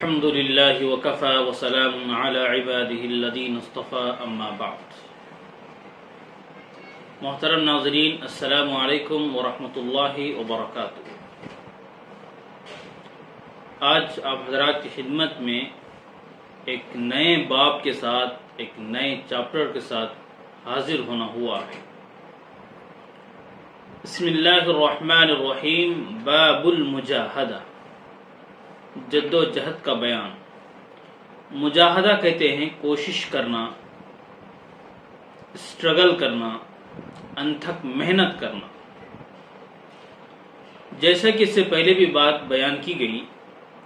الحمد لله وكفى وسلام على عباده الذين اصطفى اما بعد. محترم ناظرین، السلام علیکم ورحمۃ اللہ وبرکاتہ. آج آپ حضرات کی خدمت میں ایک نئے باب کے ساتھ، ایک نئے چیپٹر کے ساتھ حاضر ہونا ہوا ہے. بسم اللہ الرحمن الرحیم. باب المجاہدہ، جد و جہد کا بیان. مجاہدہ کہتے ہیں کوشش کرنا، اسٹرگل کرنا، انتھک محنت کرنا. جیسا کہ اس سے پہلے بھی بات بیان کی گئی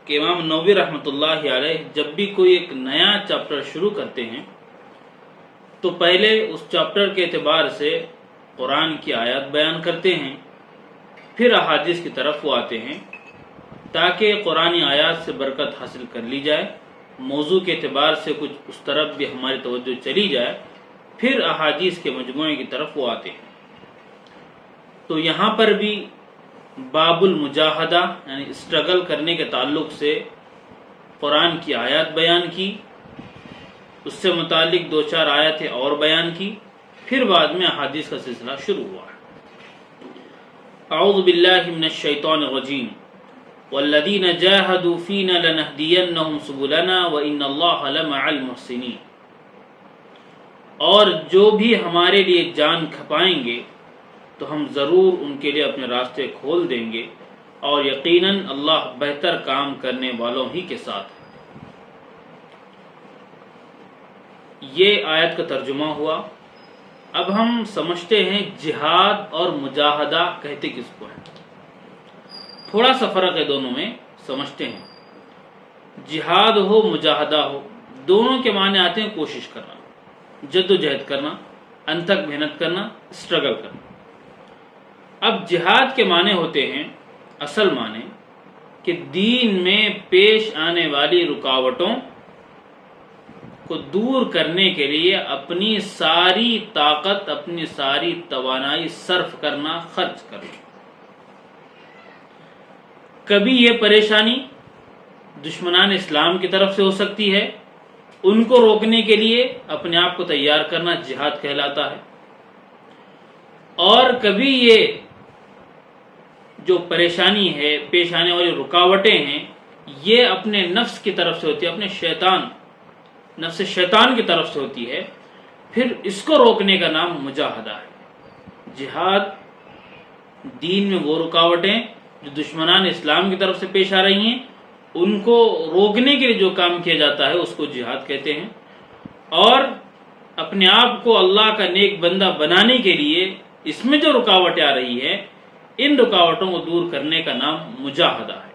کہ امام نووی رحمۃ اللہ علیہ جب بھی کوئی ایک نیا چیپٹر شروع کرتے ہیں تو پہلے اس چیپٹر کے اعتبار سے قرآن کی آیات بیان کرتے ہیں، پھر احادیث کی طرف وہ آتے ہیں تاکہ قرآنی آیات سے برکت حاصل کر لی جائے، موضوع کے اعتبار سے کچھ اس طرف بھی ہماری توجہ چلی جائے، پھر احادیث کے مجموعے کی طرف وہ آتے ہیں. تو یہاں پر بھی باب المجاہدہ یعنی اسٹرگل کرنے کے تعلق سے قرآن کی آیات بیان کی، اس سے متعلق دو چار آیتیں اور بیان کی، پھر بعد میں احادیث کا سلسلہ شروع ہوا. اعوذ باللہ من الشیطان الرجیم. والذین جاہدوا فینا لنہدینہم سبلنا وان اللہ لمع المحسنین. اور جو بھی ہمارے لیے جان کھپائیں گے تو ہم ضرور ان کے لیے اپنے راستے کھول دیں گے، اور یقیناً اللہ بہتر کام کرنے والوں ہی کے ساتھ ہے. یہ آیت کا ترجمہ ہوا. اب ہم سمجھتے ہیں جہاد اور مجاہدہ کہتے کس کو ہیں. تھوڑا سا فرق ہے دونوں میں، سمجھتے ہیں. جہاد ہو مجاہدہ ہو، دونوں کے معنی آتے ہیں کوشش کرنا، جد و جہد کرنا، انتھک محنت کرنا، اسٹرگل کرنا. اب جہاد کے معنی ہوتے ہیں، اصل معنی کہ دین میں پیش آنے والی رکاوٹوں کو دور کرنے کے لیے اپنی ساری طاقت، اپنی ساری توانائی صرف کرنا، خرچ کرنا. کبھی یہ پریشانی دشمنان اسلام کی طرف سے ہو سکتی ہے، ان کو روکنے کے لیے اپنے آپ کو تیار کرنا جہاد کہلاتا ہے. اور کبھی یہ جو پریشانی ہے، پیش آنے والی رکاوٹیں ہیں، یہ اپنے نفس کی طرف سے ہوتی ہے، اپنے نفس شیطان کی طرف سے ہوتی ہے. پھر اس کو روکنے کا نام مجاہدہ ہے. جہاد دین میں وہ رکاوٹیں جو دشمنان اسلام کی طرف سے پیش آ رہی ہیں، ان کو روکنے کے لیے جو کام کیا جاتا ہے اس کو جہاد کہتے ہیں. اور اپنے آپ کو اللہ کا نیک بندہ بنانے کے لیے اس میں جو رکاوٹیں آ رہی ہیں، ان رکاوٹوں کو دور کرنے کا نام مجاہدہ ہے.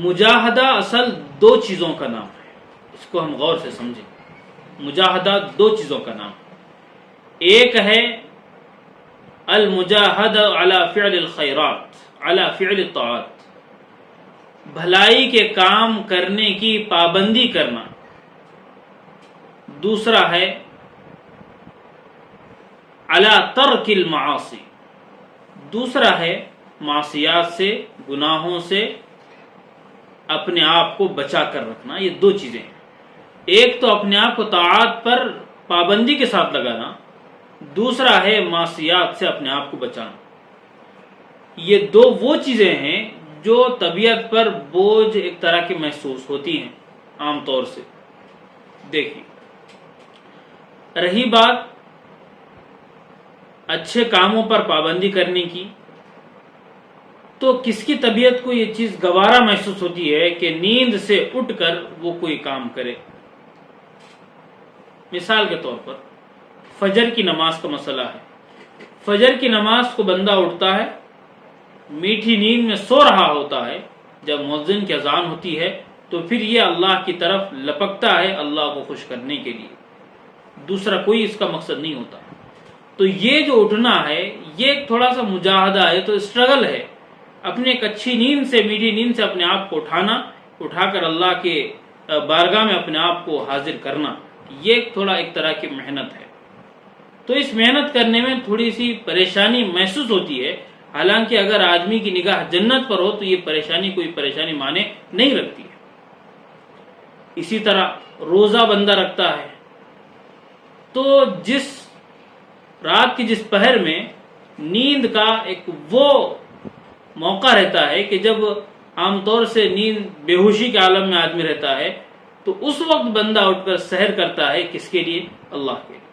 مجاہدہ اصل دو چیزوں کا نام ہے، اس کو ہم غور سے سمجھیں. مجاہدہ دو چیزوں کا نام ہے. ایک ہے المجاہدہ علی فعل الخیرات، علی فعل الطاعات، بھلائی کے کام کرنے کی پابندی کرنا. دوسرا ہے علی ترک المعاصی، دوسرا ہے معصیات سے، گناہوں سے اپنے آپ کو بچا کر رکھنا. یہ دو چیزیں ہیں. ایک تو اپنے آپ کو طاعات پر پابندی کے ساتھ لگانا، دوسرا ہے معصیات سے اپنے آپ کو بچانا. یہ دو وہ چیزیں ہیں جو طبیعت پر بوجھ ایک طرح کی محسوس ہوتی ہیں عام طور سے. دیکھیں، رہی بات اچھے کاموں پر پابندی کرنے کی، تو کس کی طبیعت کو یہ چیز گوارا محسوس ہوتی ہے کہ نیند سے اٹھ کر وہ کوئی کام کرے. مثال کے طور پر فجر کی نماز کا مسئلہ ہے. فجر کی نماز کو بندہ اٹھتا ہے، میٹھی نیند میں سو رہا ہوتا ہے، جب مؤذن کی اذان ہوتی ہے تو پھر یہ اللہ کی طرف لپکتا ہے اللہ کو خوش کرنے کے لیے، دوسرا کوئی اس کا مقصد نہیں ہوتا. تو یہ جو اٹھنا ہے یہ ایک تھوڑا سا مجاہدہ ہے، تو اسٹرگل ہے. اپنے ایک اچھی نیند سے، میٹھی نیند سے اپنے آپ کو اٹھا کر اللہ کے بارگاہ میں اپنے آپ کو حاضر کرنا، یہ تھوڑا ایک طرح کی محنت ہے. تو اس محنت کرنے میں تھوڑی سی پریشانی محسوس ہوتی ہے، حالانکہ اگر آدمی کی نگاہ جنت پر ہو تو یہ پریشانی کوئی پریشانی مانے نہیں رکھتی ہے۔ اسی طرح روزہ بندہ رکھتا ہے تو جس رات کی جس پہر میں نیند کا ایک وہ موقع رہتا ہے کہ جب عام طور سے نیند بے ہوشی کے عالم میں آدمی رہتا ہے، تو اس وقت بندہ اٹھ کر سحر کرتا ہے، کس کے لیے؟ اللہ کے لیے۔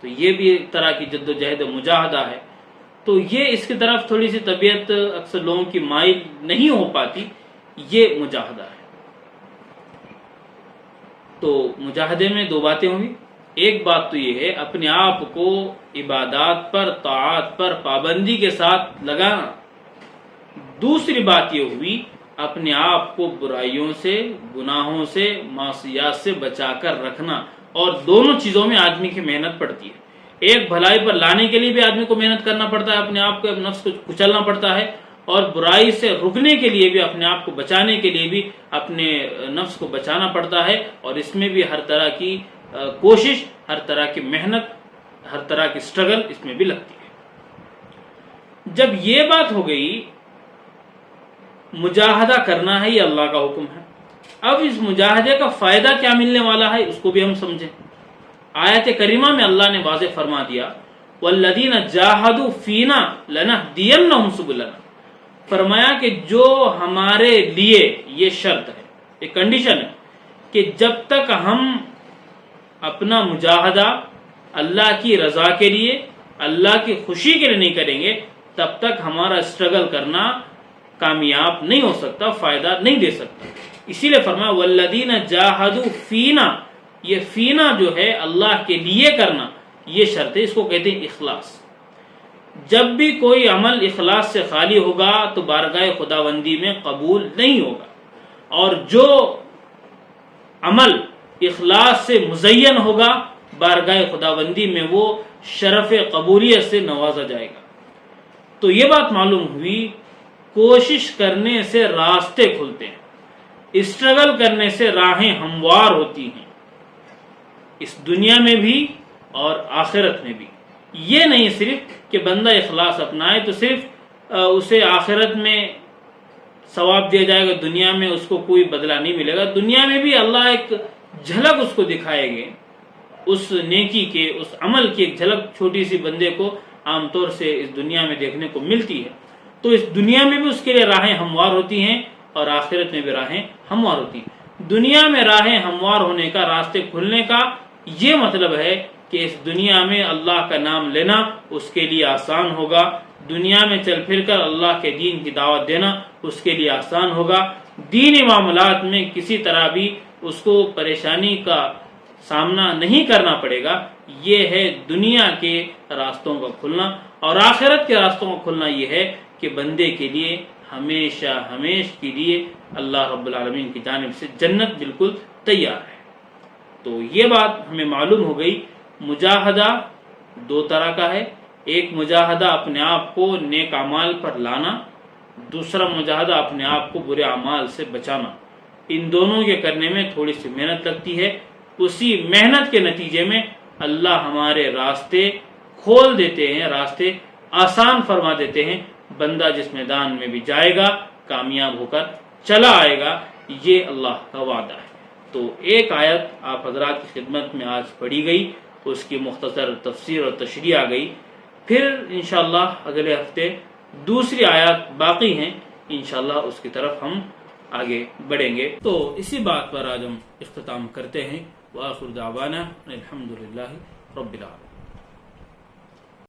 تو یہ بھی ایک طرح کی جد و جہد مجاہدہ ہے۔ تو یہ اس کی طرف تھوڑی سی طبیعت اکثر لوگوں کی مائل نہیں ہو پاتی، یہ مجاہدہ ہے۔ تو مجاہدے میں دو باتیں ہوئی، ایک بات تو یہ ہے اپنے آپ کو عبادات پر، طاعات پر پابندی کے ساتھ لگانا، دوسری بات یہ ہوئی اپنے آپ کو برائیوں سے، گناہوں سے، معصیات سے بچا کر رکھنا۔ اور دونوں چیزوں میں آدمی کی محنت پڑتی ہے۔ ایک بھلائی پر لانے کے لیے بھی آدمی کو محنت کرنا پڑتا ہے، اپنے آپ کو، نفس کو کچلنا پڑتا ہے، اور برائی سے رکنے کے لیے بھی، اپنے آپ کو بچانے کے لیے بھی اپنے نفس کو بچانا پڑتا ہے۔ اور اس میں بھی ہر طرح کی کوشش، ہر طرح کی محنت، ہر طرح کی سٹرگل اس میں بھی لگتی ہے۔ جب یہ بات ہو گئی، مجاہدہ کرنا ہے، یہ اللہ کا حکم ہے۔ اب اس مجاہدے کا فائدہ کیا ملنے والا ہے، اس کو بھی ہم سمجھیں۔ آیت کریمہ میں اللہ نے واضح فرما دیا، وَالَّذِينَ جَاهَدُوا فِينَا لَنَهْدِيَنَّهُمْ سُبُلَنَا، فرمایا کہ جو ہمارے لیے، یہ شرط ہے، یہ کنڈیشن ہے کہ جب تک ہم اپنا مجاہدہ اللہ کی رضا کے لیے، اللہ کی خوشی کے لیے نہیں کریں گے، تب تک ہمارا سٹرگل کرنا کامیاب نہیں ہو سکتا، فائدہ نہیں دے سکتا۔ اسی لیے فرمایا والذین جاہدوا فینا، یہ فینا جو ہے اللہ کے لیے کرنا، یہ شرط ہے، اس کو کہتے ہیں اخلاص۔ جب بھی کوئی عمل اخلاص سے خالی ہوگا تو بارگاہ خداوندی میں قبول نہیں ہوگا، اور جو عمل اخلاص سے مزین ہوگا بارگاہ خداوندی میں وہ شرف قبولیت سے نوازا جائے گا۔ تو یہ بات معلوم ہوئی، کوشش کرنے سے راستے کھلتے ہیں، اسٹرگل کرنے سے راہیں ہموار ہوتی ہیں، اس دنیا میں بھی اور آخرت میں بھی۔ یہ نہیں صرف کہ بندہ اخلاص اپنائے تو صرف اسے آخرت میں ثواب دیا جائے گا، دنیا میں اس کو کوئی بدلہ نہیں ملے گا۔ دنیا میں بھی اللہ ایک جھلک اس کو دکھائے گے، اس نیکی کے، اس عمل کی ایک جھلک چھوٹی سی بندے کو عام طور سے اس دنیا میں دیکھنے کو ملتی ہے۔ تو اس دنیا میں بھی اس کے لیے راہیں ہموار ہوتی ہیں، اور آخرت میں بھی راہیں ہموار ہوتی ہیں۔ دنیا میں راہیں ہموار ہونے کا، راستے کھلنے کا یہ مطلب ہے کہ اس دنیا میں اللہ کا نام لینا اس کے لیے آسان ہوگا، دنیا میں چل پھر کر اللہ کے دین کی دعوت دینا اس کے لیے آسان ہوگا، دینی معاملات میں کسی طرح بھی اس کو پریشانی کا سامنا نہیں کرنا پڑے گا۔ یہ ہے دنیا کے راستوں کا کھلنا، اور آخرت کے راستوں کا کھلنا یہ ہے کہ بندے کے لیے ہمیشہ کے لیے اللہ رب العالمین کی جانب سے جنت بالکل تیار ہے۔ تو یہ بات ہمیں معلوم ہو گئی، مجاہدہ دو طرح کا ہے، ایک مجاہدہ اپنے آپ کو نیک اعمال پر لانا، دوسرا مجاہدہ اپنے آپ کو برے اعمال سے بچانا۔ ان دونوں کے کرنے میں تھوڑی سی محنت لگتی ہے، اسی محنت کے نتیجے میں اللہ ہمارے راستے کھول دیتے ہیں، راستے آسان فرما دیتے ہیں، بندہ جس میدان میں بھی جائے گا کامیاب ہو کر چلا آئے گا، یہ اللہ کا وعدہ ہے۔ تو ایک آیت آپ حضرات کی خدمت میں آج پڑھی گئی، اس کی مختصر تفسیر اور تشریح آ گئی، پھر انشاءاللہ اگلے ہفتے دوسری آیات باقی ہیں، انشاءاللہ اس کی طرف ہم آگے بڑھیں گے۔ تو اسی بات پر آج ہم اختتام کرتے ہیں، وآخر دعوانا الحمدللہ رب العالمین۔